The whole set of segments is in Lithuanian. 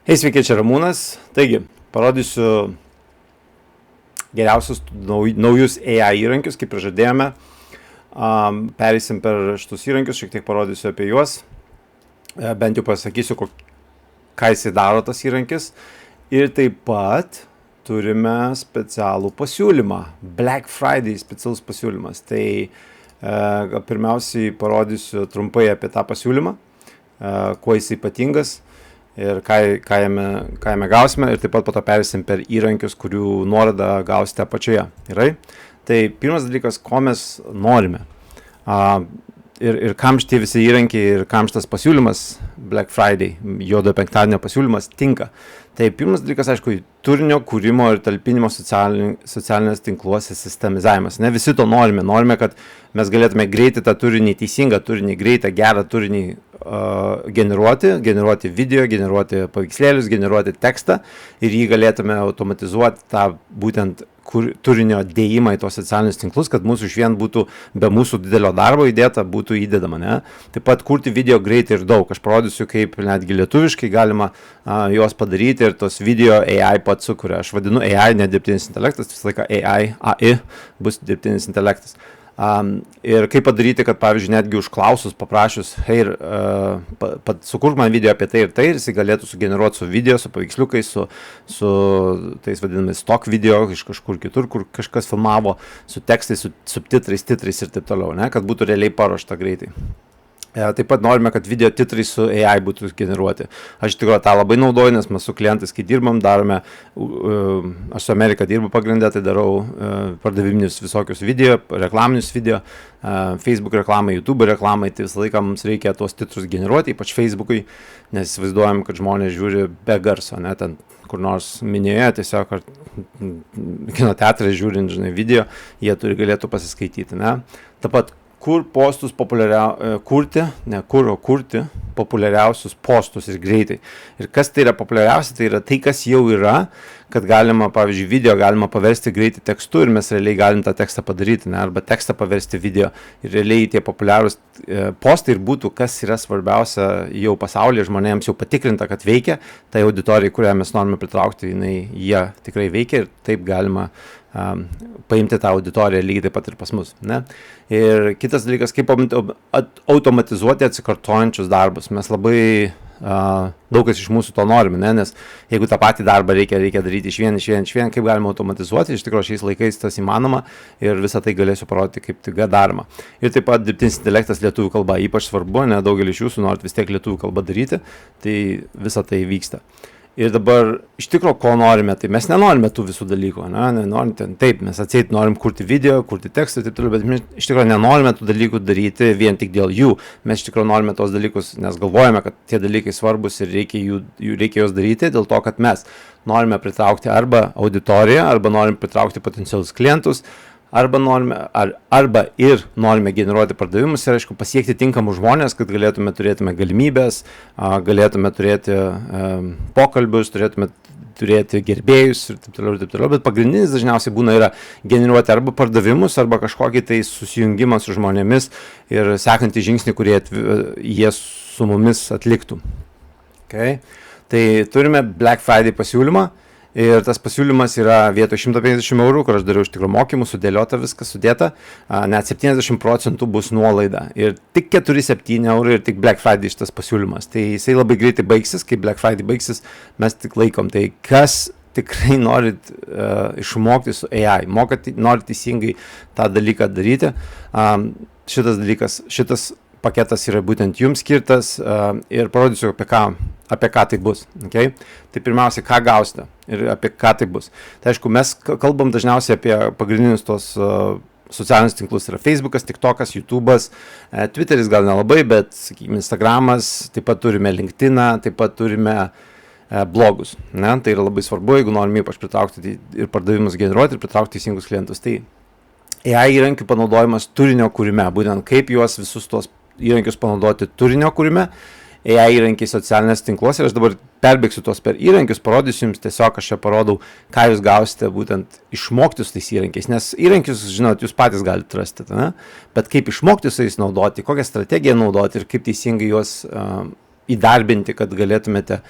Hei, sveiki, čia Ramūnas. Taigi, parodysiu geriausius naujus AI įrankius, kaip ir žadėjome. Pereisim per šitus įrankius, šiek tiek parodysiu apie juos. Bent jau pasakysiu, ką jisai daro tas įrankis. Ir taip pat turime specialų pasiūlymą. Black Friday specialus pasiūlymas. Tai pirmiausiai parodysiu trumpai apie tą pasiūlymą, kuo jisai ypatingas. Ir ką jame gausime, ir taip pat po to perėsim per įrankius, kurių nuorodą gausite apačioje. Gerai? Tai pirmas dalykas, ko mes norime. Ir kam šitie visi įrankiai ir kam šitas pasiūlymas Black Friday, juodo penktadienio pasiūlymas tinka. Tai pirmas dalykas, aišku, turinio kūrimo ir talpinimo socialinės tinkluose sistemizavimas. Ne visi to norime. Norime, kad mes galėtume greitai tą turinį, teisingą turinį, greitą, gerą turinį generuoti video, generuoti paveikslėlius, generuoti tekstą ir jį galėtume automatizuoti tą būtent turinio dėjimą į tos socialinius tinklus, kad mūsų išvien būtų be mūsų didelio darbo įdėta, būtų įdedama. Ne? Taip pat kurti video greitai ir daug. Aš parodysiu, kaip netgi lietuviškai galima juos padaryti ir tos video AI pats sukuria. Aš vadinu AI, ne dirbtinis intelektas, visą laiką AI bus dirbtinis intelektas. Ir kaip padaryti, kad, pavyzdžiui, netgi užklausus, paprašius, hei, sukurk man video apie tai ir tai, ir jis galėtų sugeneruoti su video, su paveiksliukais, su tais vadinamais stock video iš kažkur kitur, kur kažkas filmavo, su tekstais, su subtitrais, titrais ir taip toliau, ne, kad būtų realiai paruošta greitai. Taip pat norime, kad video titrai su AI būtų generuoti. Aš tikrųjų tą labai naudoju, nes mes su klientais, kai dirbam, darome, aš su Amerika dirbu pagrindę, tai darau pardaviminius visokius video, reklaminius video, Facebook reklamai, YouTube reklamai, tai visą laiką mums reikia tuos titrus generuoti, ypač Facebookui, nes įsivaizduojam, kad žmonės žiūri be garso, ne, ten kur nors minėje, tiesiog kino teatrai žiūrint, žinai, video, jie galėtų pasiskaityti, ne. Taip pat kur postus kurti populiariausius postus ir greitai. Ir kas tai yra populiariausia, tai yra tai, kas jau yra, kad galima, pavyzdžiui, video galima paversti greitai tekstu ir mes realiai galim tą tekstą padaryti, ne? Arba tekstą paversti video. Ir realiai tie populiarūs postai ir būtų, kas yra svarbiausia jau pasaulyje, žmonėms jau patikrinta, kad veikia, tai auditorijai, kurią mes norime pritraukti, jie tikrai veikia ir taip galima paimti tą auditoriją lygiai taip pat ir pas mus. Ne? Ir kitas dalykas, kaip automatizuoti atsikartojančius darbus. Mes labai daug kas iš mūsų to norime, ne? Nes jeigu tą patį darbą reikia daryti iš vien, kaip galima automatizuoti, iš tikrųjų šiais laikais tas įmanoma ir visą tai galėsiu parodyti, kaip tai daroma. Ir taip pat dirbtinis intelektas lietuvių kalba ypač svarbu, ne? Daugelis iš jūsų norit vis tiek lietuvių kalbą daryti, tai visą tai vyksta. Ir dabar iš tikrųjų, ko norime, tai mes nenorime tų visų dalykų, taip, mes atseit norim kurti video, kurti tekstą ir taip toliau, bet mes iš tikrųjų nenorime tų dalykų daryti vien tik dėl jų. Mes iš tikrųjų norime tos dalykus, nes galvojame, kad tie dalykai svarbus ir reikia juos daryti, dėl to, kad mes norime pritraukti arba auditoriją, arba norim pritraukti potencialus klientus, arba norime generuoti pardavimus ir, aišku, pasiekti tinkamus žmonės, kad turėtume galimybės, galėtume turėti pokalbius, turėtume turėti gerbėjus ir taip toliau, bet pagrindinis dažniausiai būna yra generuoti arba pardavimus, arba kažkokį tai susijungimą su žmonėmis ir sekantį žingsnį, kurie jie su mumis atliktų. Okay. Tai turime Black Friday pasiūlymą. Ir tas pasiūlymas yra vietoj 150 €, kur aš dariau iš tikrųjų mokymų, sudėliota viskas, sudėta, net 70% bus nuolaida. Ir tik 4-7 € ir tik Black Friday šitas pasiūlymas. Tai jisai labai greitai baigsis, kai Black Friday baigsis, mes tik laikom. Tai kas tikrai norit išmokti su AI, norit teisingai tą dalyką daryti, šitas paketas yra būtent jums skirtas ir parodysiu, apie ką tai bus. Okay? Tai pirmiausia, ką gausite ir apie ką tai bus. Tai aišku, mes kalbam dažniausiai apie pagrindinius tos socialinius tinklus. Yra Facebookas, TikTokas, YouTube'as, Twitteris gal nelabai, bet, sakykime, Instagramas, taip pat turime LinkedIną, taip pat turime blogus. Ne? Tai yra labai svarbu, jeigu norime ypač pritraukti ir pardavimus generuoti ir pritraukti teisingus klientus. Tai AI įrankių panaudojimas turinio kūrime, būtent kaip juos visus tos įrankius panaudoti turinio kūrime, AI įrankiai socialinės tinkluose ir aš dabar perbėgsiu tos per įrankius, parodysiu jums tiesiog, aš čia parodau, ką jūs gausite būtent išmokti su tais įrankiais, nes įrankius, žinot, jūs patys galite rasti, ne? Bet kaip išmokti su jais naudoti, kokią strategiją naudoti ir kaip teisingai juos įdarbinti, kad galėtumėte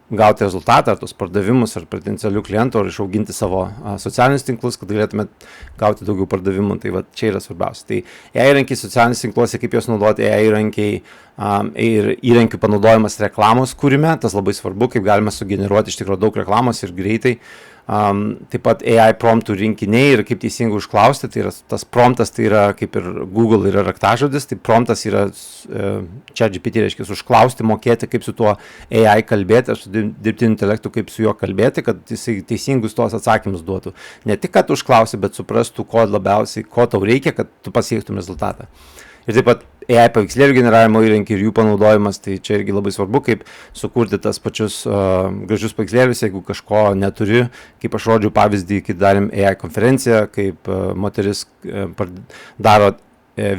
gauti rezultatą, ar tos pardavimus, ar potencialių klientų, ar išauginti savo socialinius tinklus, kad galėtumėt gauti daugiau pardavimų. Tai va, čia yra svarbiausia. Tai AI įrankiai socialiniuose tinkluose, kaip juos naudoti, AI įrankiai ir įrankių panaudojimas reklamos kūrime, tas labai svarbu, kaip galime sugeneruoti iš tikrųjų daug reklamos ir greitai. Taip pat AI promptų rinkiniai ir kaip teisingai užklausti, tai yra tas promptas, tai yra kaip ir Google yra raktažodis, tai promptas yra ChatGPT, reiškia užklausti, mokėti, kaip su tuo AI kalbėti, ar su dirbtiniu intelektu, kaip su juo kalbėti, kad jisai teisingus tuos atsakymus duotų. Ne tik, kad užklausi, bet suprastų, ko labiausiai, ko tau reikia, kad tu pasiektum rezultatą. Ir taip pat AI paveikslėlių generavimo įrankiai ir jų panaudojimas, tai čia irgi labai svarbu, kaip sukurti tas pačius gražius paveikslėlius, jeigu kažko neturi, kaip aš rodžiau pavyzdį, kai darėm AI konferenciją, kaip moteris daro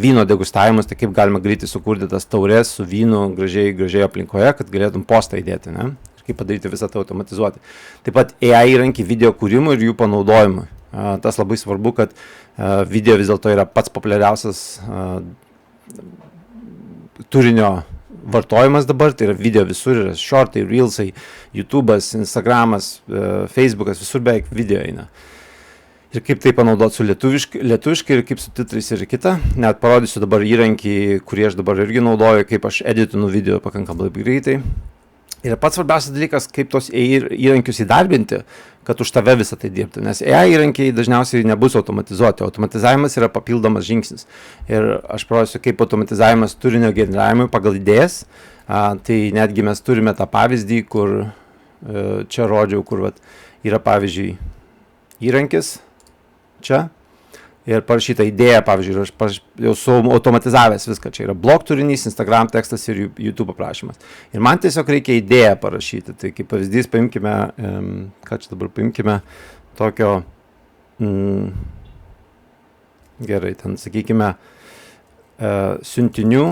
vyno degustavimus, tai kaip galima greitai sukurti tas taurės su vynu gražiai aplinkoje, kad galėtum postą įdėti, ne? Ir kaip padaryti visą tai automatizuoti. Taip pat AI įrankiai video kūrimui ir jų panaudojimui. Tas labai svarbu, kad video vis dėlto yra pats populiariausias turinio vartojimas dabar, tai yra video visur, yra shortai, reelsai, YouTube'as, Instagram'as, Facebook'as, visur beveik video eina. Ir kaip tai panaudoti su lietuviškai ir kaip su titrais ir kita. Net parodysiu dabar įrankį, kurį aš dabar irgi naudoju, kaip aš editinu video pakankamai greitai. Ir pats svarbiausias dalykas, kaip tos įrankius įdarbinti, kad už tave visą tai dirbti. Nes AI įrankiai dažniausiai nebus automatizuoti. Automatizavimas yra papildomas žingsnis. Ir aš parodysiu, kaip automatizavimas turinio generavimui pagal idėjas. Tai netgi mes turime tą pavyzdį, kur čia rodžiau, kur yra pavyzdžiui įrankis čia. Ir parašyta idėja, pavyzdžiui, aš jau su automatizavęs viską, čia yra blog turinys, Instagram tekstas ir YouTube aprašymas. Ir man tiesiog reikia idėją parašyti, tai kaip pavyzdys paimkime, tokio, gerai, ten sakykime, siuntinių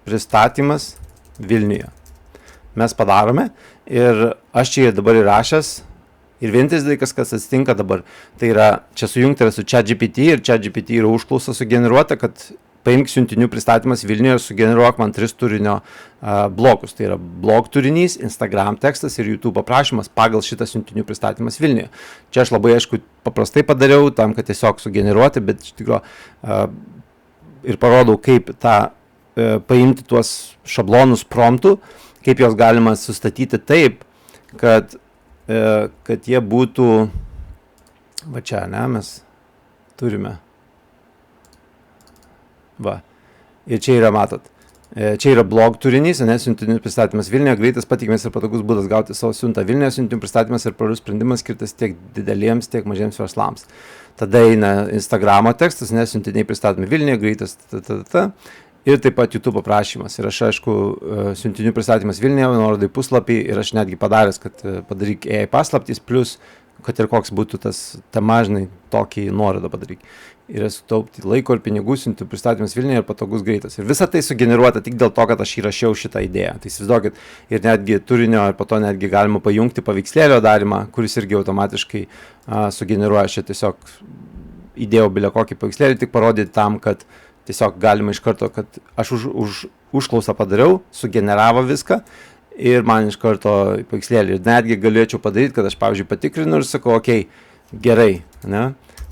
pristatymas Vilniuje. Mes padarome ir aš čia dabar įrašęs. Ir vienintelis dalykas, kas atsitinka dabar, tai yra čia sujungti su ChatGPT ir ChatGPT yra užklausa sugeneruota, kad paimk siuntinių pristatymas Vilniuje ir sugeneruok man 3 turinio blokus. Tai yra blog turinys, Instagram tekstas ir YouTube aprašymas pagal šitą siuntinių pristatymas Vilniuje. Čia aš labai aišku paprastai padariau tam, kad tiesiog sugeneruoti, bet iš tikrųjų ir parodau, kaip paimti tuos šablonus promptų, kaip juos galima sustatyti taip, kad jie būtų, va čia, ne, mes turime, va, ir čia yra, matot, čia yra blog turinys, ne, siuntinių pristatymas Vilniuje, greitas, patikimas ir patogus būdas gauti savo siuntą Vilniuje, siuntinių pristatymas ir parų sprendimas skirtas tiek dideliems, tiek mažiems verslams. Tada eina Instagramo tekstas, ne, siuntiniai pristatomi Vilniuje, greitas, ir taip pat YouTube aprašymas. Ir aš, aišku, siuntinių pristatymas Vilniuje, nuorodai puslapį ir aš netgi padaręs, kad padaryk AI paslaptys, plus, kad ir koks būtų tas tema, žinai, tokį nuorodą padaryk. Ir sutaupti laiko ir pinigų, siuntinių pristatymas Vilniuje ir patogus greitas. Ir visa tai sugeneruota tik dėl to, kad aš įrašiau šitą idėją. Tai įsivaizduokit, ir netgi turinio, ir po to netgi galima pajungti paveikslėlio darimą, kuris irgi automatiškai sugeneruoja. Aš tiesiog įdėjau bile kokį paveikslėlį, tik parodyti tam, kad tiesiog galima iš karto, kad aš užklausą padariau, sugeneravo viską ir man iš karto paveikslėlį. Ir netgi galėčiau padaryti, kad aš, pavyzdžiui, patikrinu ir sakau, okei, gerai, ne?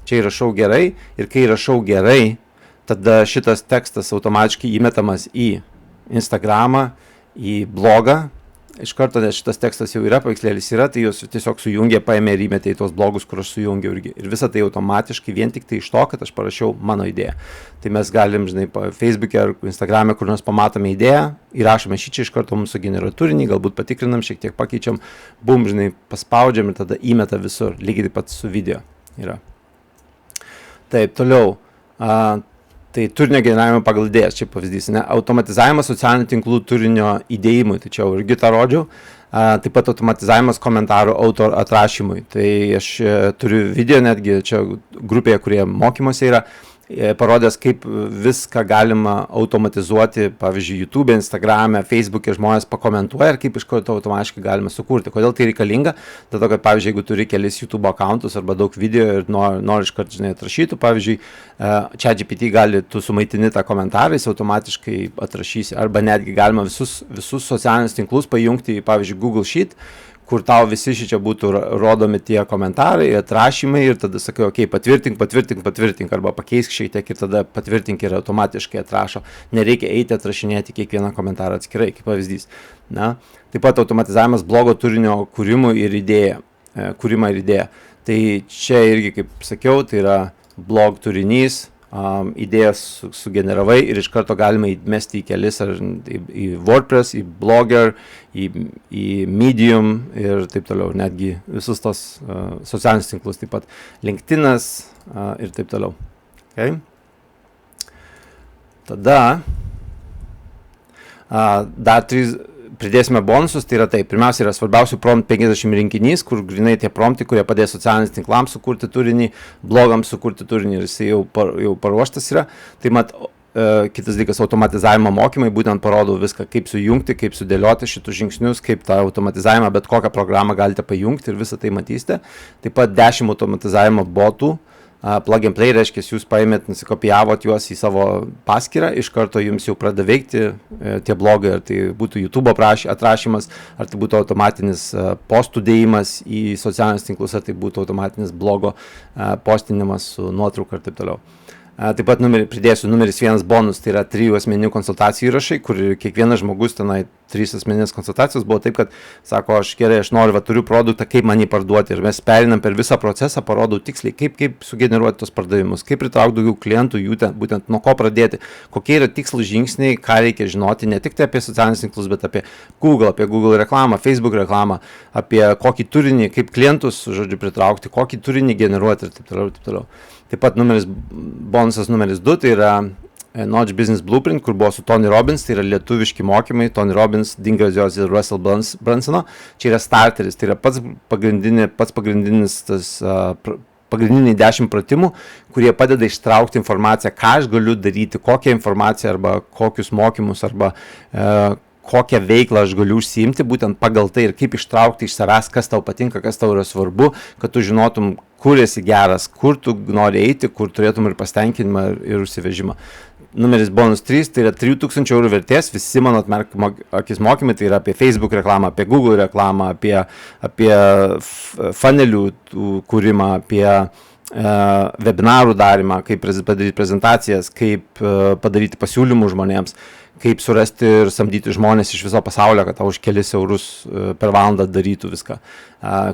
Čia įrašau gerai ir kai įrašau gerai, tada šitas tekstas automatiškai įmetamas į Instagramą, į blogą. Iš karto, nes šitas tekstas jau yra, paveikslėlis yra, tai jūs tiesiog sujungė, paėmė ir įmetė į tos blogus, kur aš sujungiau irgi. Ir visą tai automatiškai vien tik tai iš to, kad aš parašiau mano idėją. Tai mes galim, žinai, Facebook'e ar Instagram'e, kur nors pamatome idėją, įrašome šičia, iš karto mums sugeneruoja turinį, galbūt patikrinam, šiek tiek pakeičiam, bum, žinai, paspaudžiam ir tada įmeta visur, lygiai taip pat su video yra. Taip, toliau. Tai turinio generavimo pagal idėjas, čia pavyzdys, ne? Automatizavimas socialinių tinklų turinio įdėjimui, tai čia irgi tą rodžiau. Taip pat automatizavimas komentarų autor atrašymui. Tai aš turiu video netgi čia grupėje, kurie mokymuose yra. parodęs, kaip viską galima automatizuoti, pavyzdžiui, YouTube, Instagram'e, Facebook'e žmonės pakomentuoja ir kaip iš karto automatiškai galima sukurti. Kodėl tai reikalinga? Dėl to, kad, pavyzdžiui, jeigu turi kelis YouTube accountus arba daug video ir nori iš karto, žinai, atrašytų, pavyzdžiui, ChatGPT gali, tu sumaitini tą komentarą, jis automatiškai atrašysi, arba netgi galima visus socialinius tinklus pajungti į, pavyzdžiui, Google Sheet, kur tau visi šičia būtų rodomi tie komentarai, atrašymai ir tada sakai, okei, patvirtink, arba pakeisk šiek tiek ir tada patvirtink ir automatiškai atrašo. Nereikia eiti atrašinėti kiekvieną komentarą atskirai, kaip pavyzdys. Na, taip pat automatizavimas blogo turinio kūrimą ir idėją. Tai čia irgi, kaip sakiau, tai yra blog turinys, idėjas sugeneravai ir iš karto galima įmesti į kelis, ar į WordPress, į Blogger, į Medium ir taip toliau, netgi visus tos socialinius tinklus, taip pat LinkedInas ir taip toliau. Okay. Tada dar pridėsime bonusus, tai yra tai, pirmiausia yra svarbiausių prompt 50 rinkinys, kur grinai tie promptai, kurie padės socialiniams tinklams sukurti turinį, blogams sukurti turinį ir jis jau paruoštas yra. Tai kitas dalykas, automatizavimo mokymai, būtent parodau viską, kaip sujungti, kaip sudėlioti šitus žingsnius, kaip tą automatizavimą, bet kokią programą galite pajungti ir visą tai matysite. Taip pat 10 automatizavimo botų. Plug and play reiškia, jūs paėmėt, nusikopijavot juos į savo paskyrą, iš karto jums jau pradeda veikti tie blogai, ar tai būtų YouTube atrašymas, ar tai būtų automatinis postų dėjimas į socialinius tinklus, ar tai būtų automatinis blogo postinimas su nuotrauka ir taip toliau. Taip pat pridėsiu numeris 1 bonus, tai yra 3 asmeninių konsultacijų įrašai, kur kiekvienas žmogus tenai 3 asmeninės konsultacijos buvo taip, kad sako, aš noriu, turiu produktą, kaip man jį parduoti ir mes perinam per visą procesą, parodau tiksliai, kaip sugeneruoti tos pardavimus, kaip pritraukti daugiau klientų, būtent nuo ko pradėti, kokie yra tikslūs žingsniai, ką reikia žinoti, ne tik tai apie socialinius tinklus, bet apie Google reklamą, Facebook reklamą, apie kokį turinį, kaip klientus, pritraukti, kokį turinį generuoti ir taip toliau. Taip pat bonusas numeris 2, tai yra Notch Business Blueprint, kur buvo su Tony Robbins, tai yra lietuviški mokymai, Tony Robbins, Dingrasios ir Russell Brunsono. Čia yra starteris, tai yra pats pagrindinis pagrindiniai 10 pratimų, kurie padeda ištraukti informaciją, ką aš galiu daryti, kokią informaciją arba kokius mokymus arba kokią veiklą aš galiu užsiimti, būtent pagal tai ir kaip ištraukti iš savęs, kas tau patinka, kas tau yra svarbu, kad tu žinotum, kur esi geras, kur tu nori eiti, kur turėtum ir pasitenkinimą ir užsivežimą. Numeris bonus 3, tai yra 3000 eurų vertės, visi mano akis mokymai, tai yra apie Facebook reklamą, apie Google reklamą, apie funnelių kūrimą, apie webinarų darimą, kaip padaryti prezentacijas, kaip padaryti pasiūlymų žmonėms, kaip surasti ir samdyti žmonės iš viso pasaulio, kad tau už kelis eurus per valandą darytų viską,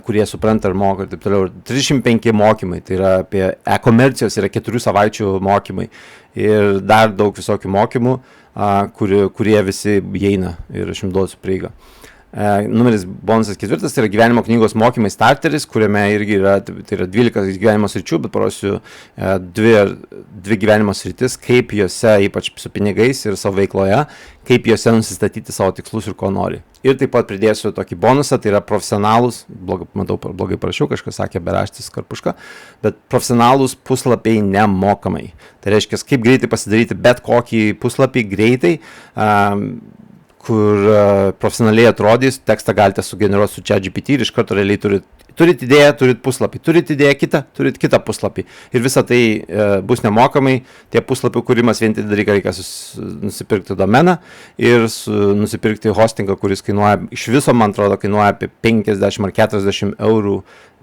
kurie supranta ir moka ir taip toliau. 35 mokymai, tai yra apie e-komercijos, yra 4 savaičių mokymai ir dar daug visokių mokymų, kurie visi įeina ir aš jums duosiu prieigą. Numeris bonusas 4, tai yra gyvenimo knygos mokymai starteris, kuriame irgi yra, tai yra 12 gyvenimo sričių, bet parodysiu dvi gyvenimo sritis, kaip juose, ypač su pinigais ir savo veikloje, kaip juose nusistatyti savo tikslus ir ko nori. Ir taip pat pridėsiu tokį bonusą, tai yra profesionalus, blogai parašiau, kažkas sakė beraštis karpuška, bet profesionalus puslapiai nemokamai. Tai reiškia, kaip greitai pasidaryti bet kokį puslapį greitai, kur profesionaliai atrodys, tekstą galite sugeneruoti su ChatGPT ir iš karto realiai turit idėją, turit puslapį, turit idėją kitą, turit kitą puslapį. Ir visa tai bus nemokamai, tie puslapių kūrimas vien tai dalyką reikia nusipirkti domeną ir nusipirkti hostingą, kuris kainuoja, iš viso man atrodo, kainuoja apie 50 ar 40 eurų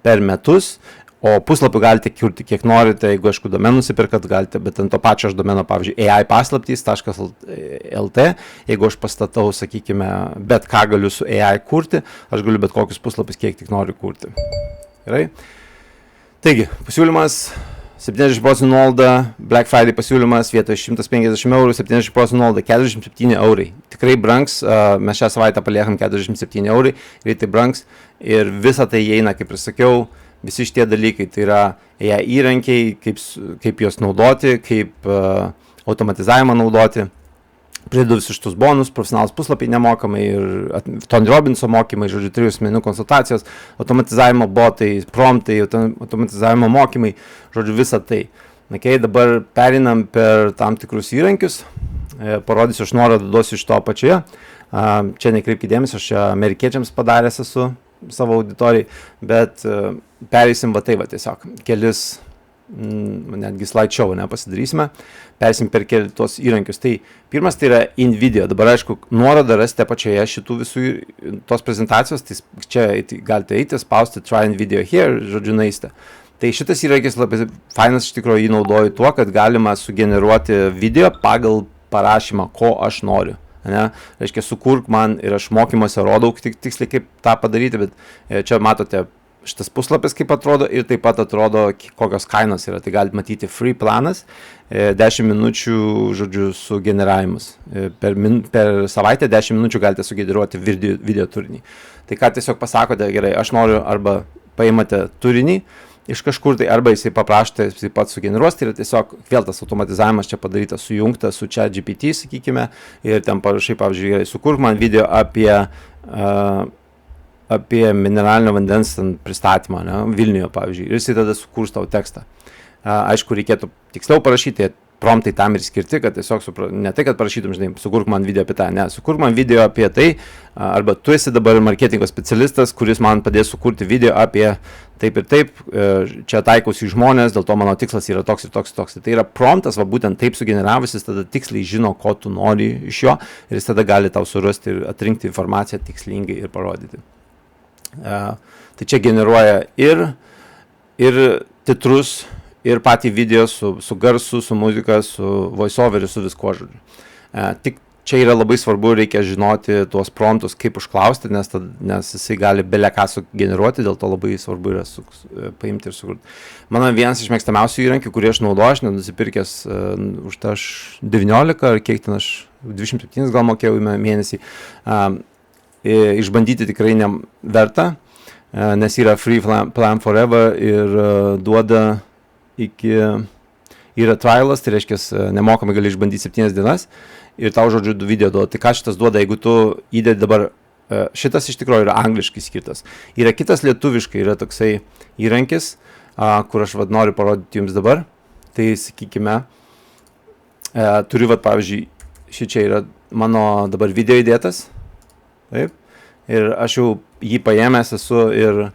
per metus. O puslapių galite kurti kiek norite, jeigu aišku domenų nusipirkat, galite, bet ant to pačio aš domeno, pavyzdžiui, aipaslaptys.lt, jeigu aš pastatau, sakykime, bet ką galiu su AI kurti, aš galiu bet kokius puslapius kiek tik noriu kurti. Gerai? Taigi, pasiūlymas 70% nuolaida, Black Friday pasiūlymas vietoj 150 eurų, 70% nuolaida, 47 eurai. Tikrai brangs, mes šią savaitę paliekam 47 eurai, greitai brangs ir visa tai įeina, kaip ir sakiau, visi šitie dalykai, tai yra įrankiai, kaip juos naudoti, kaip automatizavimą naudoti. Pridedu visus šitus bonus, profesionalus puslapiai nemokamai ir Tony Robbinso mokymai, žodžiu, 3 asmeninių konsultacijos, automatizavimo botai, promptai, automatizavimo mokymai, žodžiu, visa tai. Okay, dabar perinam per tam tikrus įrankius. Parodysiu, aš nuorodą duosiu iš to apačioje. Čia nekreipkite dėmesio, aš čia amerikiečiams padaręs esu savo auditorijai, bet pereisim va tai va tiesiog. Kelis, netgi slideshow pasidarysime, pereisim per tuos įrankius. Tai pirmas tai yra InVideo. Dabar aišku, nuorodą rasite apačioje šitų visų tos prezentacijos, tai čia galite eiti, spausti Try InVideo here, žodžiu, naiste. Tai šitas įrankis labai fainas, iš tikrųjų jį naudoju tuo, kad galima sugeneruoti video pagal parašymą, ko aš noriu. Ne? Reiškia, sukurk man ir aš mokymuose rodau tiksliai kaip tą padaryti, bet čia matote šitas puslapis kaip atrodo ir taip pat atrodo kokios kainos yra. Tai galite matyti free planas, 10 minučių, žodžiu, sugeneravimus. Per savaitę 10 minučių galite sugeneruoti video turinį. Tai ką tiesiog pasakote, gerai, aš noriu arba paimate turinį iš kažkur, tai arba jisai paprašote, jisai pats sugeneruos, tai yra tiesiog vėl tas automatizavimas čia padarytas, sujungta su ChatGPT, sakykime, ir ten parašai, pavyzdžiui, sukurk man video apie mineralinio vandens pristatymą, ne, Vilniuje, pavyzdžiui, ir jisai tada sukurs tau tekstą. Aišku, reikėtų tiksliau parašyti, promptai tam ir skirti, kad tiesiog, ne tai, kad parašytum, žinai, sukurk man video apie tą, ne, sukurk man video apie tai, arba tu esi dabar marketingo specialistas, kuris man padės sukurti video apie taip ir taip, čia taikausi žmonės, dėl to mano tikslas yra toks ir toks ir toks. Tai yra promptas, va būtent taip sugeneravusis, tada tiksliai žino, ko tu nori iš jo, ir jis tada gali tau surasti ir atrinkti informaciją tikslingai ir parodyti. Tai čia generuoja ir titrus, ir patį video su garsu, su muzika, su voiceoveriu, su visko, žodžiu. Tik čia yra labai svarbu, reikia žinoti tuos promptus, kaip užklausti, nes jisai gali bele ką sugeneruoti, dėl to labai svarbu yra paimti ir sukurti. Mano vienas iš mėgstamiausių įrankių, kurį aš naudoju, aš nenusipirkęs už tą 19 ar kiek ten aš 27 gal mokėjau į mėnesį, išbandyti tikrai neverta, nes yra free plan forever ir duoda yra trialas, tai reiškia, nemokamai gali išbandyti 7 dienas ir tau, žodžiu, video duoda. Tai ką šitas duoda, jeigu tu įdedi dabar, šitas iš tikrųjų yra angliškai skirtas. Yra kitas lietuviškai, yra toksai įrankis, kur aš noriu parodyti jums dabar. Tai, sakykime, turiu, pavyzdžiui, šičia yra mano dabar video įdėtas. Taip. Ir aš jau jį paėmęs esu ir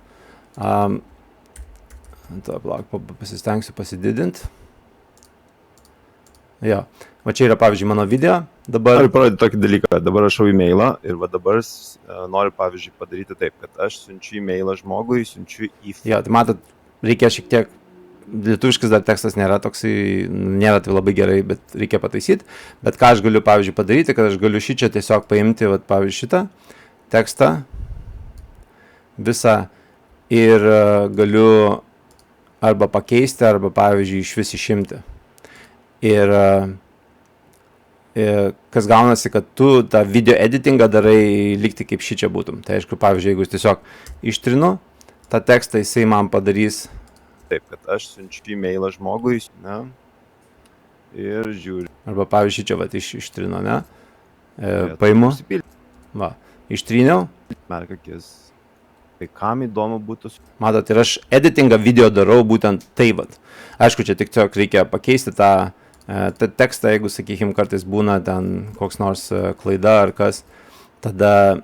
pasistengsiu pasididinti. Jo, va čia yra, pavyzdžiui, mano video. Dabar noriu parodyti tokį dalyką, dabar rašau e-mailą ir va dabar noriu, pavyzdžiui, padaryti taip, kad aš siunčiu e-mailą žmogui, siunčiu į... Jo, tai matot, reikia šiek tiek, lietuviškas dar tekstas nėra toksai, nėra tai labai gerai, bet reikia pataisyti. Bet ką aš galiu, pavyzdžiui, padaryti, kad aš galiu šičia tiesiog paimti, va, pavyzdžiui, šitą tekstą visą ir galiu arba pakeisti, arba, pavyzdžiui, iš vis išimti. Ir kas gaunasi, kad tu tą video editingą darai lygti kaip šičia būtum. Tai aišku, pavyzdžiui, jeigu tiesiog ištrinu tą tekstą, jisai man padarys taip, kad aš siunčiu e-mailą žmogui, ne, ir žiūriu. Arba, pavyzdžiui, čia vat ištrinu, ne, paimu, va, ištryniau. Merkakis. Tai kam įdomu būtų... Matot, ir aš editingą video darau būtent tai vat. Aišku, čia tik tiesiog reikia pakeisti tą tekstą, jeigu, sakykime, kartais būna ten koks nors klaida ar kas, tada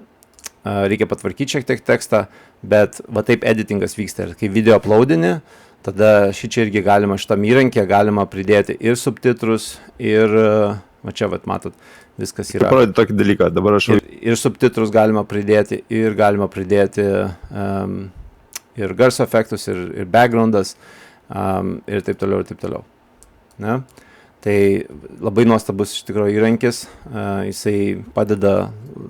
reikia patvarkyti šiek tiek tekstą, bet va taip editingas vyksta. Ir kai video uploadini, tada šičia irgi galima šitam įrankė, galima pridėti ir subtitrus, ir, va čia, vat, matot, viskas yra. Parodyti tokį dalyką, dabar aš... Ir subtitrus galima pridėti, ir galima pridėti ir garso efektus, ir backgroundas, ir taip toliau, ir taip toliau. Ne? Tai labai nuostabus iš tikrųjų įrankis, jisai padeda,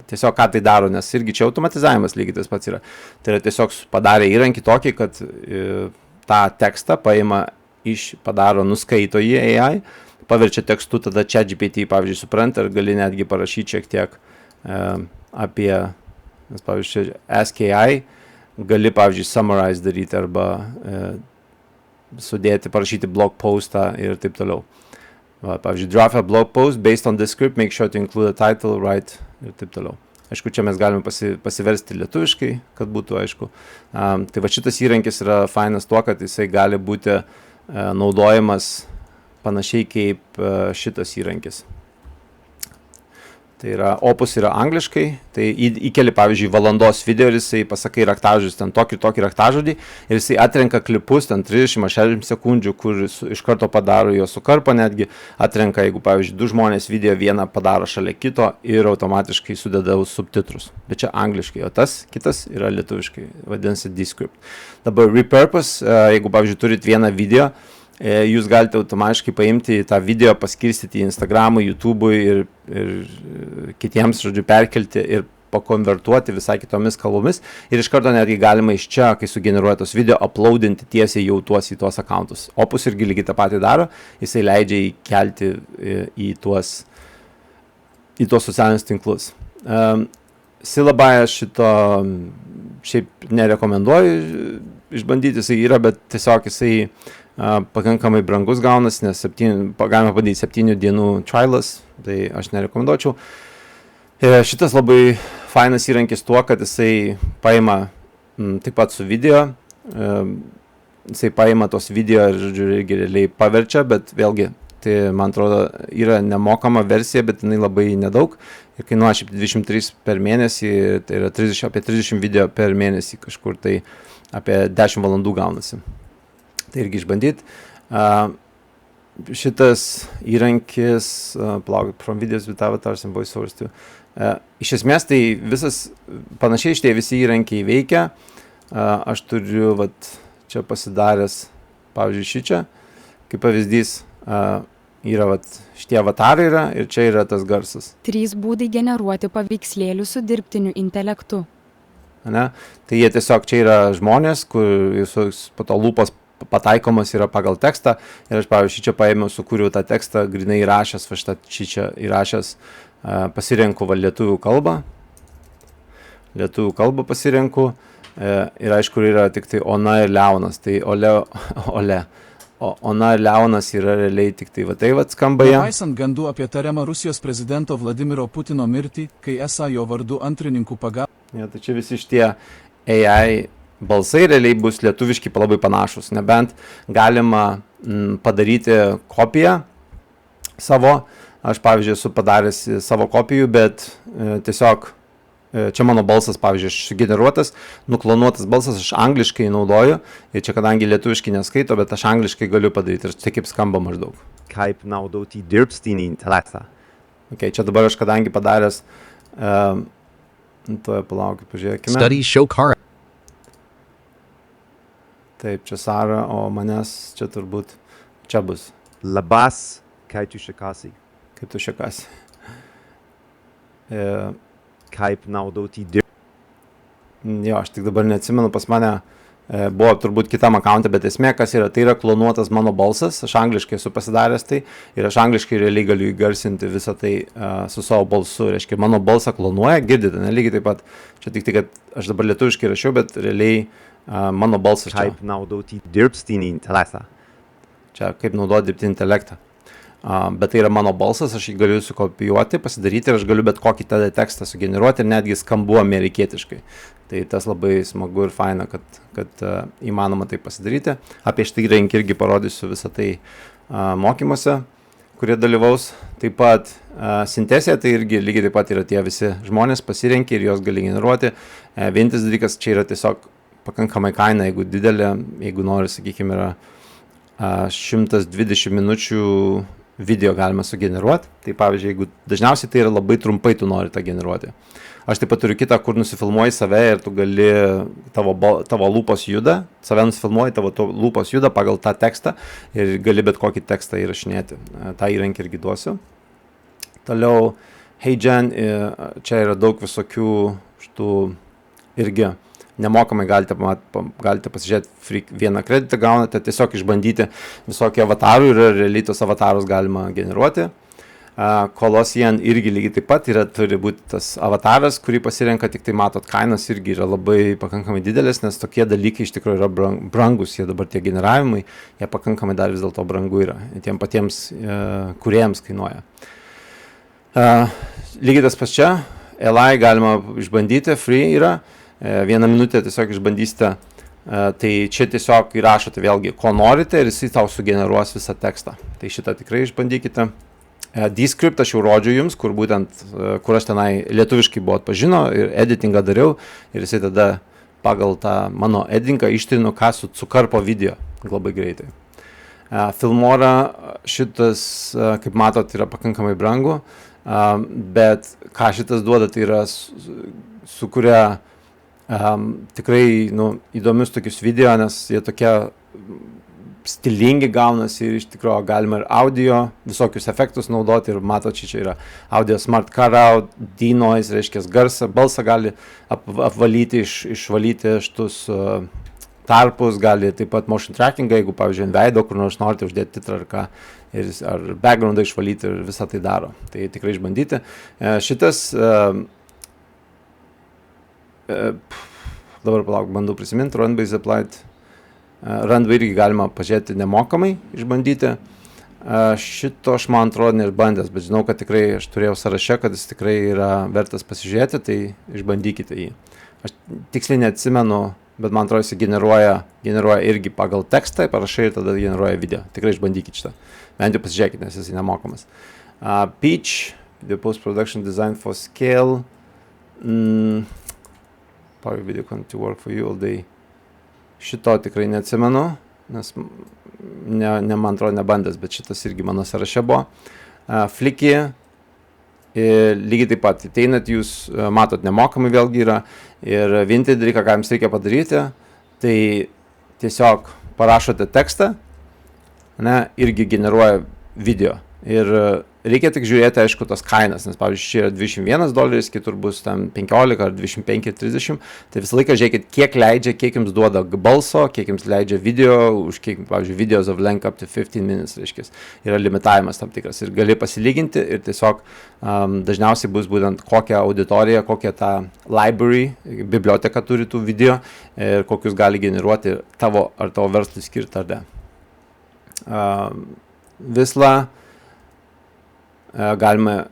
tiesiog ką tai daro, nes irgi čia automatizavimas lygiai tas pats yra. Tai yra tiesiog padarė įrankį tokį, kad tą tekstą paima padaro, nuskaito jį AI, paverčia tekstu, tada ChatGPT, pavyzdžiui, supranta ir gali netgi parašyti šiek tiek apie, nes, pavyzdžiui, Ask AI, gali, pavyzdžiui, summarize daryti arba sudėti, parašyti blog postą ir taip toliau. Va, pavyzdžiui, draft a blog post based on this script, make sure to include a title, right, ir taip toliau. Aišku, čia mes galime pasiversti lietuviškai, kad būtų aišku. Tai va šitas įrankis yra fainas tuo, kad jisai gali būti naudojamas panašiai kaip šitas įrankis. Tai yra, Opus yra angliškai, tai įkeli, pavyzdžiui, valandos video ir jisai pasakai raktažodžius, ten tokį raktažodį ir jisai atrenka klipus, ten 30-60 sekundžių, kur iš karto padaro jo sukarpą, netgi atrenka, jeigu, pavyzdžiui, 2 žmonės video vieną padaro šalia kito ir automatiškai sudeda subtitrus. Bet čia angliškai, o tas kitas yra lietuviškai, vadinasi Descript. Dabar Repurpose, jeigu, pavyzdžiui, turit vieną video, jūs galite automatiškai paimti tą video, paskirstyti į Instagramui, YouTube'ui ir kitiems, žodžiu, perkelti ir pakonvertuoti visai kitomis kalbomis. Ir iš karto netgi galima iš čia, kai sugeneruoja tos video, uploadinti tiesiai jau į tuos accountus. Opus irgi lygiai tą patį daro, jisai leidžia įkelti į tuos socialinius tinklus. Sylabai aš šito šiaip nerekomenduoju išbandyti, jisai yra, bet tiesiog jisai pakankamai brangus gaunas, nes galima padaryti 7 dienų trialas, tai aš nerekomenduočiau. Šitas labai fainas įrankis tuo, kad jisai paima taip pat su video, jisai paima tos video ir, žodžiu, irgi realiai paverčia, bet vėlgi, tai man atrodo yra nemokama versija, bet jinai labai nedaug ir kainuoja šiaip 23 per mėnesį, tai yra apie 30 video per mėnesį kažkur, tai apie 10 valandų gaunasi. Tai irgi išbandyt. Šitas įrankis, from videos with avatars and voiceovers too. Iš esmės tai panašiai šitie visi įrankiai veikia. Aš turiu čia pasidaręs, pavyzdžiui, šičia, kaip pavyzdys, yra šitie avatarai yra ir čia yra tas garsas. 3 būdai generuoti paveikslėlių su dirbtiniu intelektu. Ne? Tai jie tiesiog čia yra žmonės, kur po to lūpos pataikomas yra pagal tekstą ir aš, pavyzdžiui, čia paėmiau, sukūriau tą tekstą, grinai įrašęs, čia įrašęs, pasirenku lietuvių kalbą pasirenku ir aišku yra tik tai Ona ir Leonas, tai Ona ir Leonas yra realiai tik tai skamba jie. Nepaisant gandų apie tariamą Rusijos prezidento Vladimiro Putino mirtį, kai esą jo vardu antrininkų pagalba. Ja, tai čia visi šitie AI balsai realiai bus lietuviški labai panašus, nebent galima padaryti kopiją savo. Aš, pavyzdžiui, esu padaręs savo kopijų, bet tiesiog čia mano balsas, pavyzdžiui, sugeneruotas, nuklonuotas balsas, aš angliškai naudoju ir čia kadangi lietuviškai neskaito, bet aš angliškai galiu padaryti ir tai kaip skamba maždaug. Kaip naudoti dirbtinį intelektą. Okay, čia dabar aš kadangi padaręs, palaukit, pažiūrėkime. Study show car. Taip, čia Sara, o manęs čia turbūt čia bus. Labas, kai tu šekasi. Kaip tu šekasi. Kaip naudoti Jo, aš tik dabar neatsimenu, pas mane buvo turbūt kitam akkaunte, bet esmė, kas yra, tai yra klonuotas mano balsas, aš angliškai esu pasidaręs tai ir aš angliškai realiai galiu įgarsinti visą tai su savo balsu, reiškia, mano balsą klonuoja, girdite, lygiai taip pat, čia tik tai, kad aš dabar lietuviškai rašiau, bet realiai mano balsas čia. Kaip naudoti dirbtinį intelektą. Čia kaip naudoti dirbtinį intelektą. Bet tai yra mano balsas, aš jį galiu sukopijuoti, pasidaryti ir aš galiu bet kokį tada tekstą sugeneruoti ir netgi skambu amerikietiškai. Tai tas labai smagu ir faina, kad įmanoma tai pasidaryti. Apie šitą įrankį irgi parodysiu visą tai mokymuose, kurie dalyvaus. Taip pat sintezė, tai irgi lygiai taip pat yra tie visi žmonės pasirenki ir juos gali generuoti. Vienintis dalykas čia yra tiesiog pakankamai kaina, jeigu didelė, jeigu nori, sakykime, yra 120 minučių video galima sugeneruoti. Tai pavyzdžiui, jeigu dažniausiai tai yra labai trumpai tu nori tą generuoti. Aš taip pat turiu kitą, kur nusifilmuoji save ir tu gali, tavo lūpos juda, save nusifilmuoji, tavo lūpos juda pagal tą tekstą ir gali bet kokį tekstą įrašinėti. Ta įrankį irgi duosiu. Toliau, HeyGen, čia yra daug visokių šitų irgi nemokamai galite pasižiūrėti, vieną kreditą gaunate, tiesiog išbandyti visokių avatarų ir realiai tos avatarus galima generuoti. Kolosian irgi lygiai taip pat turi būti tas avataras, kurį pasirenka, tik tai matot, kainos irgi yra labai pakankamai didelės, nes tokie dalykai iš tikrųjų yra brangus, jie dabar tie generavimai, jie pakankamai dar vis dėlto brangu yra, tiem patiems kūrėjams kainuoja. Lygiai tas pats čia, LI galima išbandyti, free yra. 1 minutę tiesiog išbandysite Tai čia tiesiog įrašote vėlgi, ko norite ir jisai tau sugeneruos visą tekstą. Tai šitą tikrai išbandykite. Descript aš jau rodžiu jums, kur aš tenai lietuviškai buvo atpažino ir editingą dariau ir jisai tada pagal tą mano editingą ištrinu, ką sukarpo video labai greitai. Filmora šitas, kaip matot, yra pakankamai brangu, bet ką šitas duoda, tai yra sukuria tikrai įdomius tokius video, nes jie tokie stilingi gaunasi ir iš tikrųjų galima ir audio, visokius efektus naudoti ir matot, čia yra audio smart cutout, denoise, reiškia garsą, balsą gali apvalyti, išvalyti šitus tarpus, gali taip pat motion trackingą, jeigu pavyzdžiui ant veido, kur nors norite uždėti titrą ar ką, ar backgroundą išvalyti ir visą tai daro. Tai tikrai išbandyti. Šitas, dabar palauk, bandau prisiminti, Runway Applied. Runway irgi galima pažiūrėti nemokamai, išbandyti. Šito aš man atrodo neišbandęs, bet žinau, kad tikrai aš turėjau sąraše, kad jis tikrai yra vertas pasižiūrėti, tai išbandykite jį. Aš tiksliai neatsimenu, bet man atrodo, jis generuoja irgi pagal tekstą, parašai ir tada generuoja video. Tikrai išbandykite šitą. Bent jau pasižiūrėkite, nes jis nemokamas. Peach, Video Post-Production Design for Scale. Power Video Content to Work for You All Day. Šito tikrai neatsimenu, nes man atrodo nebandęs, bet šitas irgi mano sąraše buvo. Flicky, lygiai taip pat, ateinat jūs, matot, nemokamai vėlgi yra ir vienintelį dalyką, ką jums reikia padaryti, tai tiesiog parašote tekstą, irgi generuoja video. Ir reikia tik žiūrėti, aišku, tas kainas, nes, pavyzdžiui, čia yra $21, kitur bus tam 15 ar 25 ir 30, tai visą laiką žiūrėkit, kiek jums duoda balso, kiek jums leidžia video, už kiek, pavyzdžiui, videos of length up to 15 minutes, reiškia, yra limitavimas tam tikras ir gali pasilyginti ir tiesiog dažniausiai bus būtent kokią auditoriją, kokią tą library, biblioteką turi tų video ir kokius gali generuoti tavo verslui skirti ar ne. Visla. Galima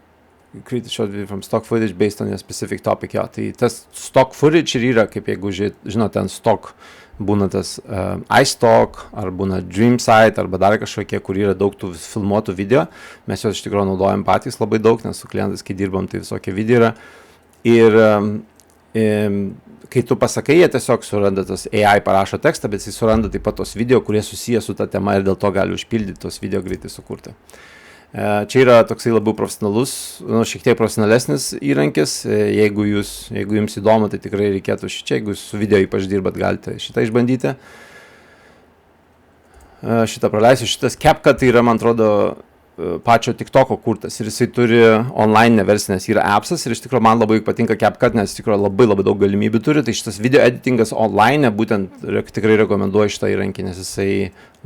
create a short video from stock footage based on a specific topic. Jo. Tai tas stock footage ir yra, kaip jeigu žinote, ten stock būna tas iStock, ar būna Dreamsite, arba dar kažkokie, kur yra daug tų filmuotų video. Mes juos iš tikrųjų naudojam patys labai daug, nes su klientais, kai dirbam, tai visokie video yra. Ir kai tu pasakai, jie tiesiog suranda tas AI parašo tekstą, bet jis suranda taip pat tos video, kurie susiję su ta tema ir dėl to gali užpildyti tos video greitai sukurti. Čia yra toksai labiau profesionalus, šiek tiek profesionalesnis įrankis, jeigu jums įdomu, tai tikrai reikėtų šičia, jeigu su video ypač dirbat, galite šitą išbandyti. Šitą praleisiu, šitas CapCut tai yra, man atrodo, pačio TikToko kurtas ir jisai turi online versiją, nes yra appsas ir iš tikrųjų man labai patinka CapCut, nes iš tikrųjų labai daug galimybių turi, tai šitas video editingas online, būtent tikrai rekomenduoju šitą įrankį, nes jisai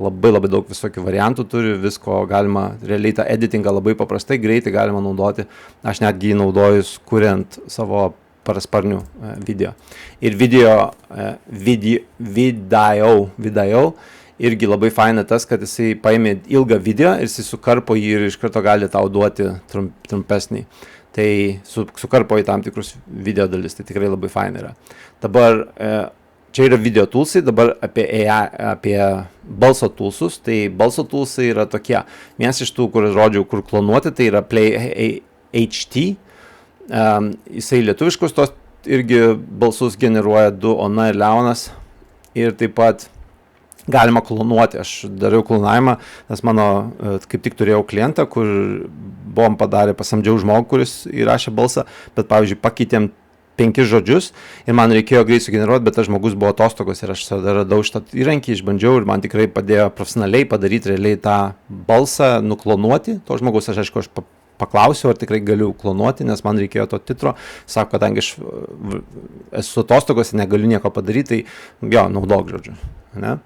labai daug visokių variantų turi, visko galima, realiai tą editingą labai paprastai, greitai galima naudoti, aš netgi jį naudojus kuriant savo parasparnių video. Ir video irgi labai faina tas, kad jisai paėmė ilgą video ir jisai sukarpo jį ir iš karto gali tau duoti trumpesnį. Tai sukarpo į tam tikrus video dalis, tai tikrai labai faina yra. Dabar čia yra video toolsai, dabar apie balso toolsus. Tai balso toolsai yra tokie. Vienas iš tų, kur rodžiau, kur klonuoti, tai yra Play HT. Jisai lietuviškus tos irgi balsus generuoja du, Ona ir Leonas. Ir taip pat galima klonuoti. Aš dariau klonavimą, nes mano kaip tik turėjau klientą, kur buvom pasamdžiau žmogų, kuris įrašė balsą, bet pavyzdžiui pakeitėm 5 žodžius ir man reikėjo greit sugeneruoti, bet tas žmogus buvo atostogos ir aš radau šitą įrankį, išbandžiau ir man tikrai padėjo profesionaliai padaryti realiai tą balsą, nuklonuoti. To žmogus aš paklausiau, ar tikrai galiu klonuoti, nes man reikėjo to titro. Sako, kadangi aš esu atostogos ir negaliu nieko padaryti, tai jo, naudok žodžiu. Ne?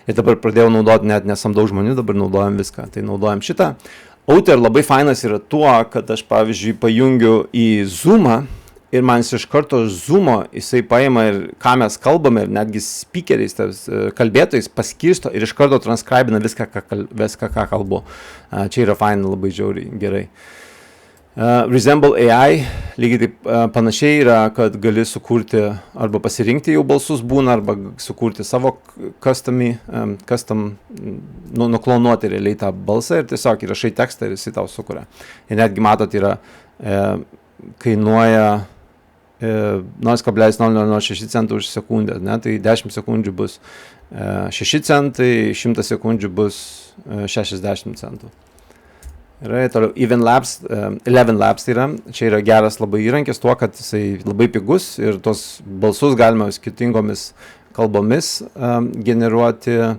Ir dabar pradėjau naudoti, net nesamdau žmonių, dabar naudojam viską. Tai naudojam šitą. Outer labai fainas yra tuo, kad aš, pavyzdžiui, pajungiu į Zoomą ir man iš karto Zoomo jisai paima ir ką mes kalbame, ir netgi speakeriais, kalbėtojais paskirsto ir iš karto transkribina viską, ką kalbu. Čia yra faina labai žiauriai gerai. Resemble AI lygiai taip panašiai yra, kad gali sukurti arba pasirinkti jau balsus būna, arba sukurti savo custom, nuklonuoti realiai tą balsą ir tiesiog įrašai tekstą ir jisai tau sukuria. Ir netgi matot, yra kainuoja 0,006 centų už sekundę, ne? Tai 10 sekundžių bus 6 centai, 100 sekundžių bus 60 centų. Yra toliau 11 Labs tai yra, čia yra geras labai įrankis tuo, kad jisai labai pigus ir tos balsus galima skirtingomis kalbomis generuoti.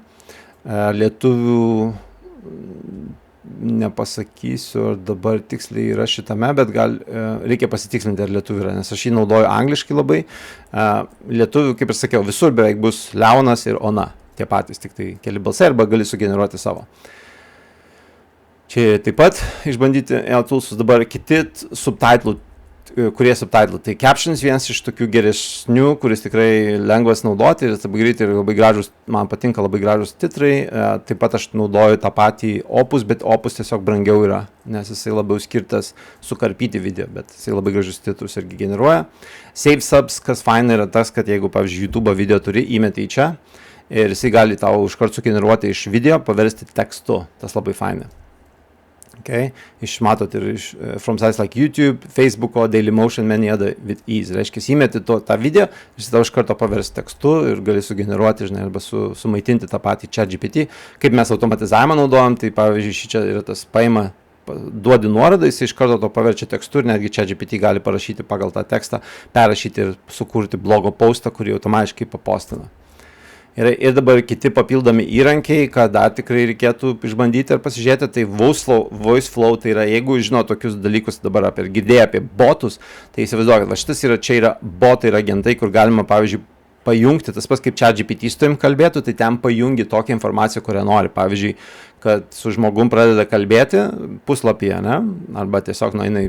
Lietuvių nepasakysiu, ar dabar tiksliai yra šitame, bet reikia pasitikslinti, ar lietuvių yra, nes aš jį naudoju angliškai labai. Lietuvių, kaip ir sakiau, visur beveik bus Leonas ir Ona, tie patys, tik tai keli balsai, arba gali sugeneruoti savo. Čia taip pat išbandyti toolsus, dabar kiti subtitlų, kurie subtitlų. Tai Captions vienas iš tokių geresnių, kuris tikrai lengvas naudoti ir labai greitai ir labai gražus, man patinka labai gražus titrai. Taip pat aš naudoju tą patį Opus, bet Opus tiesiog brangiau yra, nes jisai labiau skirtas sukarpyti video, bet jisai labai gražus titrus irgi generuoja. Save Subs, kas faina yra tas, kad jeigu, pavyzdžiui, YouTube video turi, įmeti į čia ir jisai gali tau iškart sugeneruoti iš video, paversti tekstu. Tas labai faina. Okay. Išmatot ir iš from sites like YouTube, Facebooko, Dailymotion, many other with ease. Reiškia, įmeti tą video, jis tau iš karto pavers tekstu ir gali sugeneruoti, žinai, arba sumaitinti tą patį ChatGPT. Kaip mes automatizavimą naudojam, tai pavyzdžiui, čia yra tas paima, duodi nuorodą, jis iš karto to paverčia tekstu ir netgi ChatGPT gali parašyti pagal tą tekstą, perrašyti ir sukurti blogo postą, kurį automatiškai papostina. Ir dabar kiti papildomi įrankiai, ką dar tikrai reikėtų išbandyti ir pasižiūrėti, tai VoiceFlow, tai yra, jeigu žino tokius dalykus dabar girdėję apie botus, tai įsivaizduokit, va šitas yra, čia yra botai ir agentai, kur galima, pavyzdžiui, pajungti, tas pats kaip ChatGPT su tavim kalbėtų, tai ten pajungi tokią informaciją, kurią nori. Pavyzdžiui, kad su žmogum pradeda kalbėti puslapyje, ne? Arba tiesiog nueina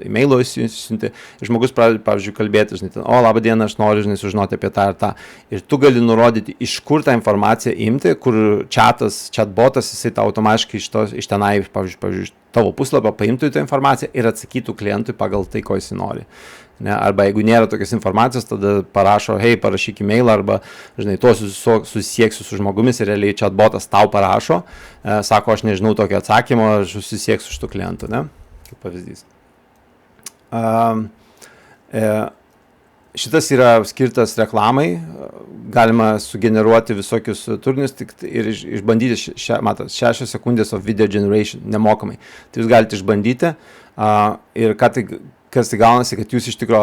e-mailo įsiunti, žmogus pradeda, pavyzdžiui, kalbėti, žinai, o labą dieną, aš noriu, žinai, sužinoti apie tą ir tą. Ir tu gali nurodyti, iš kur tą informaciją imti, kur chatbotas, jisai tau automatiškai iš tenai, pavyzdžiui, tavo puslapio paimtų tą informaciją ir atsakytų klientui pagal tai, ko jis nori. Ne, arba jeigu nėra tokios informacijos, tada parašo, hei, parašyk e-mailą, arba, žinai, tuo susisieksiu su žmogumis ir realiai chatbotas tau parašo, sako, aš nežinau tokio atsakymo, aš susisieksiu su klientu, ne, kaip pavyzdys. Šitas yra skirtas reklamai, galima sugeneruoti visokius turinius ir išbandyti, matot, 6 sekundės of video generation nemokamai. Tai jūs galite išbandyti ir kas tai gaunasi, kad jūs iš tikro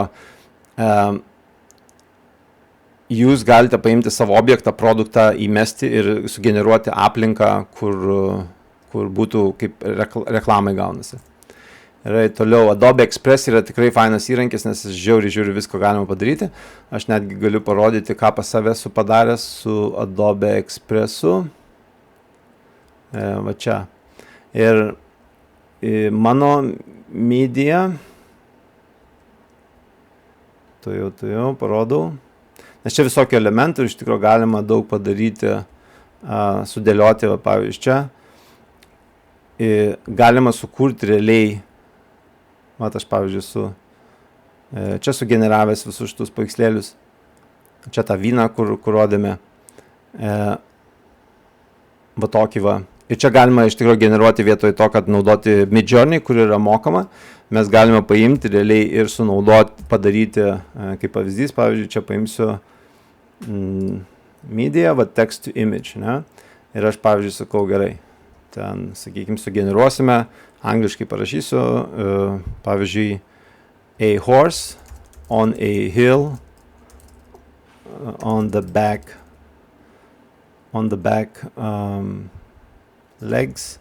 jūs galite paimti savo objektą, produktą, įmesti ir sugeneruoti aplinką, kur būtų kaip reklamai gaunasi. Ir toliau Adobe Express yra tikrai fainas įrankis, nes žiūri visko galima padaryti. Aš netgi galiu parodyti, ką pas save esu padaręs su Adobe Expressu. Va čia. Ir mano media, tu jau parodau. Nes čia visokių elementų, iš tikrųjų galima daug padaryti, sudėlioti, va, pavyzdžiui, čia. Galima sukurti realiai, mat, aš, pavyzdžiui, čia sugeneravęs visus šitus paveikslėlius. Čia tą vyną, kur rodėme. Va tokį va. Ir čia galima iš tikrųjų generuoti vietoj to, kad naudoti Midjourney, kur yra mokama. Mes galime paimti realiai ir sunaudoti, padaryti, kaip pavyzdys, pavyzdžiui, čia paimsiu media, va, text to image, ne? Ir aš, pavyzdžiui, sakau, gerai, ten, sakykime, sugeneruosime, angliškai parašysiu, pavyzdžiui, a horse on a hill on the back legs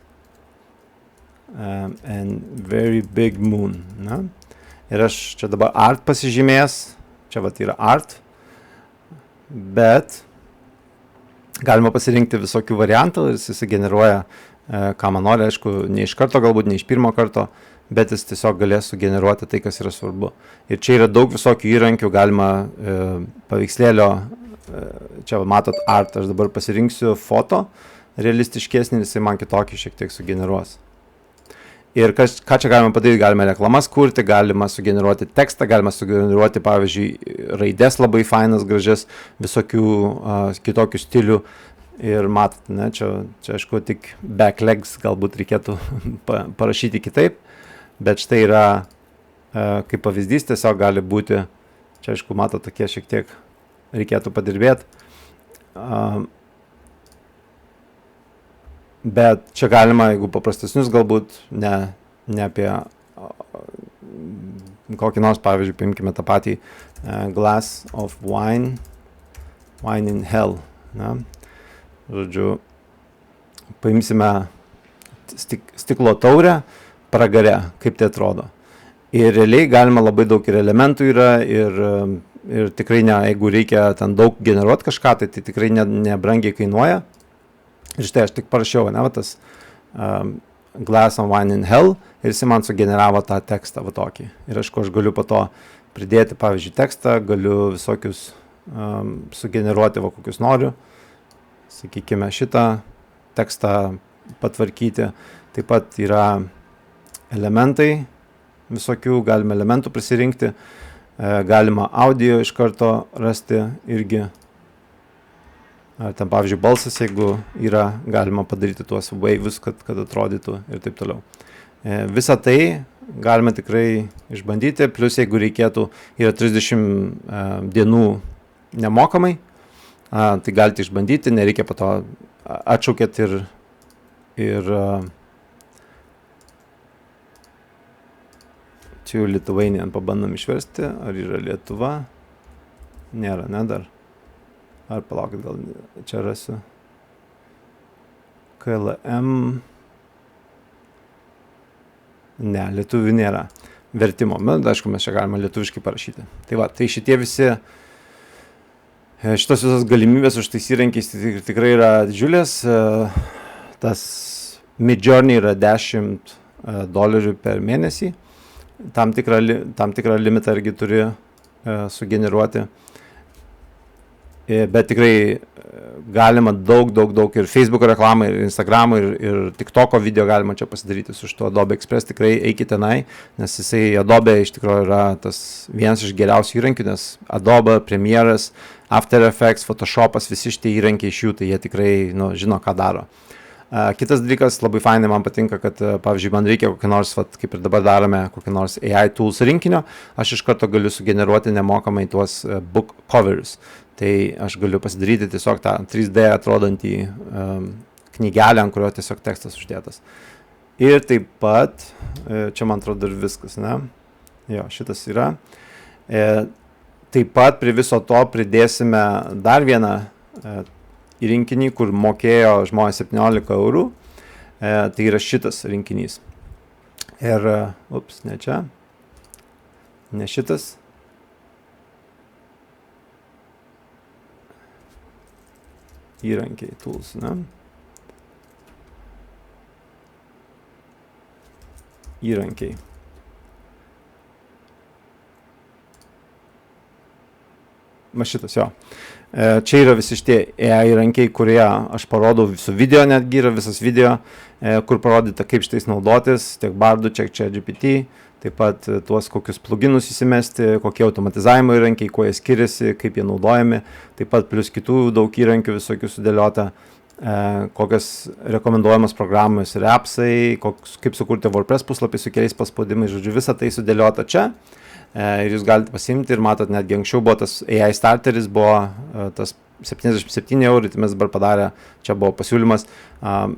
and very big moon. Na? Ir aš čia dabar art pasižymės, čia vat yra art, bet galima pasirinkti visokių variantų ir jis generuoja, ką man nori, aišku, ne iš karto, galbūt ne iš pirmo karto, bet jis tiesiog galės sugeneruoti tai, kas yra svarbu. Ir čia yra daug visokių įrankių, galima paveikslėlio, čia matot art, aš dabar pasirinksiu foto, realistiškesnį, jisai man kitokį šiek tiek sugeneruos. Ir ką čia galima padaryti, galime reklamas kurti, galima sugeneruoti tekstą, galima sugeneruoti, pavyzdžiui, raidės labai fainas, gražias, visokių kitokių stilių. Ir matot, ne, čia aišku, tik backlegs galbūt reikėtų parašyti kitaip, bet štai yra, kaip pavyzdys, tiesiog gali būti, čia aišku, matot, tokie šiek tiek reikėtų padirbėti. Bet čia galima, jeigu paprastesnius galbūt, ne apie kokį nors, pavyzdžiui, paimkime tą patį glass of wine in hell. Ne? Žodžiu, paimsime stiklo taurę pragare, kaip tai atrodo. Ir realiai galima labai daug ir elementų yra ir tikrai jeigu reikia ten daug generuoti kažką, tai tikrai nebrangiai kainuoja. Ir štai aš tik parašiau, ne, tas glass of wine in hell ir jis man sugeneravo tą tekstą va tokį. Ir aš galiu po to pridėti, pavyzdžiui, tekstą, galiu visokius sugeneruoti va kokius noriu. Sakykime, šitą tekstą patvarkyti. Taip pat yra elementai visokių, galime elementų prisirinkti, galima audio iš karto rasti irgi. Ar ten, pavyzdžiui, balsas, jeigu yra, galima padaryti tuos waves, kad atrodytų ir taip toliau. Visą tai galime tikrai išbandyti, plus jeigu reikėtų, yra 30 dienų nemokamai, tai galite išbandyti, nereikia po to atšaukėt ir čia jau Lithuanian pabandom išversti, ar yra Lietuva, nėra, ne dar. Ar palaukit, gal čia rasiu. KLM. Ne, lietuvių nėra vertimo. Bet, aišku, mes čia galime lietuviškai parašyti. Tai va, tai šitie visi, šitos visos galimybės už tais įrankiais tikrai yra didžiulės. Tas Midjourney yra $10 per mėnesį. Tam tikrą limitą irgi turi sugeneruoti. Bet tikrai galima daug ir Facebook'o reklamą, ir Instagram'o, ir TikTok'o video galima čia pasidaryti su šituo Adobe Express. Tikrai eikite tenai, nes Adobe iš tikrųjų yra tas vienas iš geriausių įrankių, nes Adobe, Premiere'as, After Effects, Photoshop'as, visi šitie įrankiai iš jų, tai jie tikrai žino, ką daro. Kitas dalykas, labai fainai man patinka, kad, pavyzdžiui, man reikia kokį nors, kaip ir dabar darome, kokį nors AI tools rinkinio, aš iš karto galiu sugeneruoti nemokamai tuos book covers. Tai aš galiu pasidaryti tiesiog tą 3D atrodantį knygelę, ant kurio tiesiog tekstas uždėtas. Ir taip pat, čia man atrodo ir viskas, ne? Jo, šitas yra. Taip pat prie viso to pridėsime dar vieną rinkinį, kur mokėjo žmonės 17 eurų. Tai yra šitas rinkinys. Ir, ne čia, ne šitas. Įrankiai, tools, ne? Įrankiai. Šitas, jo. Čia yra visi šitie AI įrankiai, kurie aš parodau su video, netgi yra visas video, kur parodyta, kaip šitais naudotis, tiek Bardų, tiek ChatGPT, taip pat tuos kokius pluginus įsimesti, kokie automatizavimo įrankiai, kuo jie skiriasi, kaip jie naudojami, taip pat plus kitų daug įrankių visokių sudėliota, kokias rekomenduojamas programos ir appsai, kaip sukurti WordPress puslapį su keliais paspaudimais, žodžiu, visą tai sudėliota čia. Ir jūs galite pasimti ir matot, netgi anksčiau buvo tas AI starteris, buvo tas 77 eurų, tai mes dabar padarė, čia buvo pasiūlymas,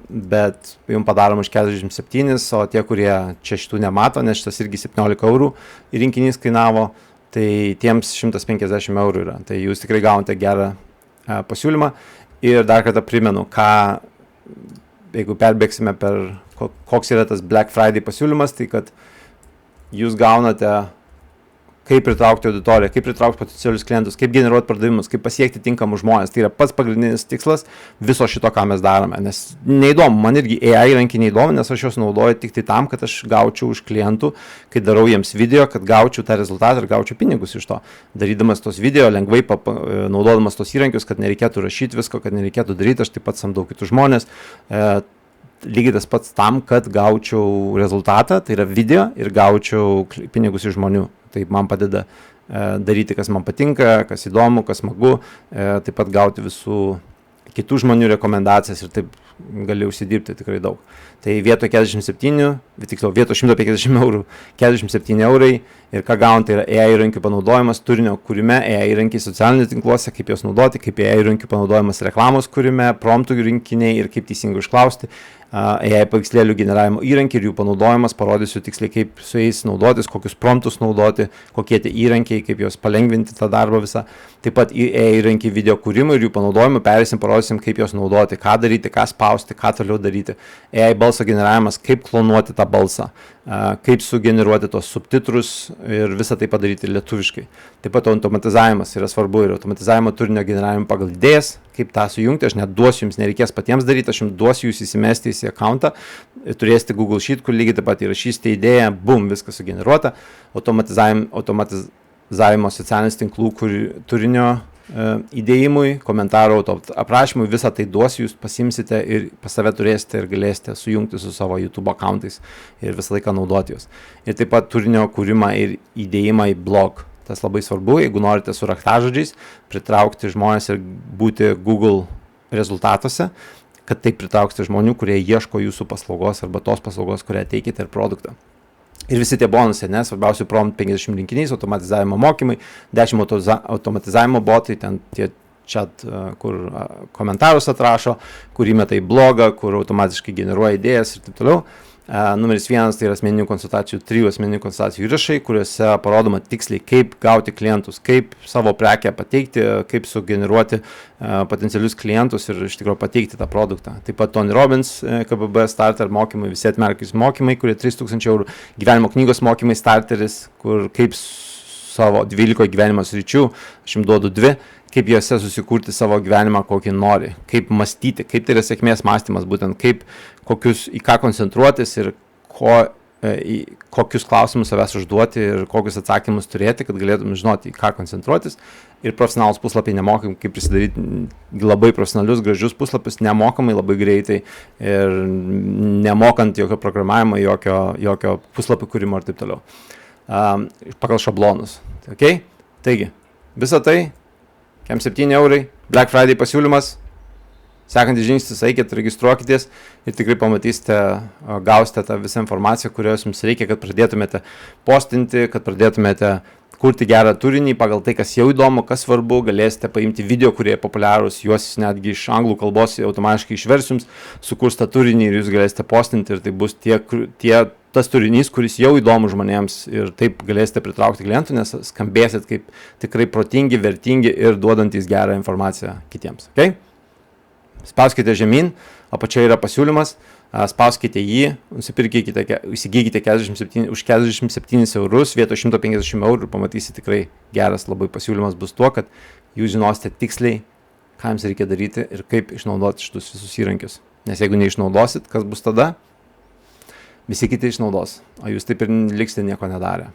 bet jums padarom už 47, o tie, kurie čia šitų nemato, nes šitas irgi 17 eurų rinkinys kainavo, tai tiems 150 eurų yra. Tai jūs tikrai gaunate gerą pasiūlymą. Ir dar kartą primenu, jeigu perbėgsime per koks yra tas Black Friday pasiūlymas, tai kad jūs gaunate kaip pritraukti auditoriją, kaip pritraukti potencialius klientus, kaip generuoti pardavimus, kaip pasiekti tinkamus žmonės. Tai yra pats pagrindinis tikslas viso šito, ką mes darome. Nes neįdomu, man irgi AI įrankiai neįdomu, nes aš juos naudoju tik tai tam, kad aš gaučiau iš klientų, kai darau jiems video, kad gaučiau tą rezultatą ir gaučiau pinigus iš to. Darydamas tos video, lengvai naudodamas tos įrankius, kad nereikėtų rašyti visko, kad nereikėtų daryti, aš taip pat samdau kitus žmonės. lygiai tas pats tam, kad gaučiau rezultatą, tai yra video ir gaučiau pinigus iš žmonių. Tai man padeda daryti, kas man patinka, kas įdomu, kas smagu, taip pat gauti visų kitų žmonių rekomendacijas ir taip gali užsidirbti tikrai daug. Tai vietoj 47, tiksliau vietoj 150 eurų, 47 eurai ir ką gauni, tai yra AI įrankių panaudojimas turinio kūrime, AI įrankiai socialiniuose tinkluose, kaip juos naudoti, kaip AI įrankių panaudojimas reklamos kūrime, promptų rinkiniai ir kaip teisingai užklausti. AI paveikslėlių generavimo įrankiai ir jų panaudojimas, parodysiu tiksliai, kaip su jais naudotis, kokius promptus naudoti, kokie tie įrankiai, kaip juos palengvinti tą darbą visą. Taip pat AI įrankiai video kūrimui ir jų panaudojimui perėsim, parodysim, kaip juos naudoti, ką daryti, ką spausti, ką toliau daryti. AI balso generavimas, kaip klonuoti tą balsą, kaip sugeneruoti tos subtitrus ir visą tai padaryti lietuviškai. Taip pat automatizavimas yra svarbu ir automatizavimo turinio generavimo pagal idėjas, kaip tą sujungti, aš net duosiu jums, nereikės patiems daryti, aš jums duosiu jūs įsimesti į accountą, turėsite Google Sheet, kur lygiai taip pat įrašysite idėją, bum, viskas sugeneruota, automatizavimo socialinis tinklų turinio įdėjimui, komentarų aprašymui, visą tai duosiu, jūs pasimsite ir pas save turėsite ir galėsite sujungti su savo YouTube accountais ir visą laiką naudoti juos. Ir taip pat turinio kūrimą ir įdėjimą į blog. Tas labai svarbu, jeigu norite su raktažodžiais pritraukti žmonės ir būti Google rezultatuose, kad taip pritrauksite žmonių, kurie ieško jūsų paslaugos arba tos paslaugos, kurią teikite ir produktą. Ir visi tie bonusai, svarbiausių prompt 50 rinkinys, automatizavimo mokymai, 10 automatizavimo botai, ten tie chat, kur komentarus atrašo, kur įmeta į blogą, kur automatiškai generuoja idėjas ir taip toliau. Numeris 1 tai yra asmeninių konsultacijų, 3 asmeninių konsultacijų įrašai, kuriuose parodoma tiksliai, kaip gauti klientus, kaip savo prekę pateikti, kaip sugeneruoti potencialius klientus ir iš tikrųjų pateikti tą produktą. Taip pat Tony Robbins, KBB starter mokymai, visi atmerkis mokymai, kurie 3000 eurų, gyvenimo knygos mokymai starteris, kur kaip savo 12 gyvenimo sričių, aš jums duodu 2, kaip juose susikurti savo gyvenimą, kokį nori, kaip mąstyti, kaip tai yra sėkmės mąstymas, būtent kaip, į ką koncentruotis ir kokius klausimus savęs užduoti ir kokius atsakymus turėti, kad galėtum žinoti, į ką koncentruotis. Ir profesionalus puslapiai nemokamai, kaip prisidaryti labai profesionalius, gražius puslapius, nemokamai, labai greitai ir nemokant jokio programavimo, jokio puslapio kūrimo ir taip toliau. Pagal šablonus. Okay? Taigi, visą tai, 7 eurai, Black Friday pasiūlymas, sekantis žingsnis, eikit, registruokitės ir tikrai pamatysite, gausite tą visą informaciją, kurios jums reikia, kad pradėtumėte postinti, kad pradėtumėte kurti gerą turinį pagal tai, kas jau įdomu, kas svarbu, galėsite paimti video, kurie populiarūs, juos netgi iš anglų kalbos automatiškai išvers jums, sukurs tą turinį ir jūs galėsite postinti ir tai bus tas turinys, kuris jau įdomu žmonėms ir taip galėsite pritraukti klientų, nes skambėsit kaip tikrai protingi, vertingi ir duodantys gerą informaciją kitiems. Okay? Spauskite žemyn, apačioje yra pasiūlymas, spauskite jį, įsigykite už 47 eurus, vietoj 150 eurų ir pamatysite tikrai geras labai pasiūlymas bus tuo, kad jūs žinosite tiksliai, ką jums reikia daryti ir kaip išnaudoti šitus visus įrankius. Nes jeigu neišnaudosit, kas bus tada? Visi kiti išnaudos, o jūs taip ir liksite nieko nedarę.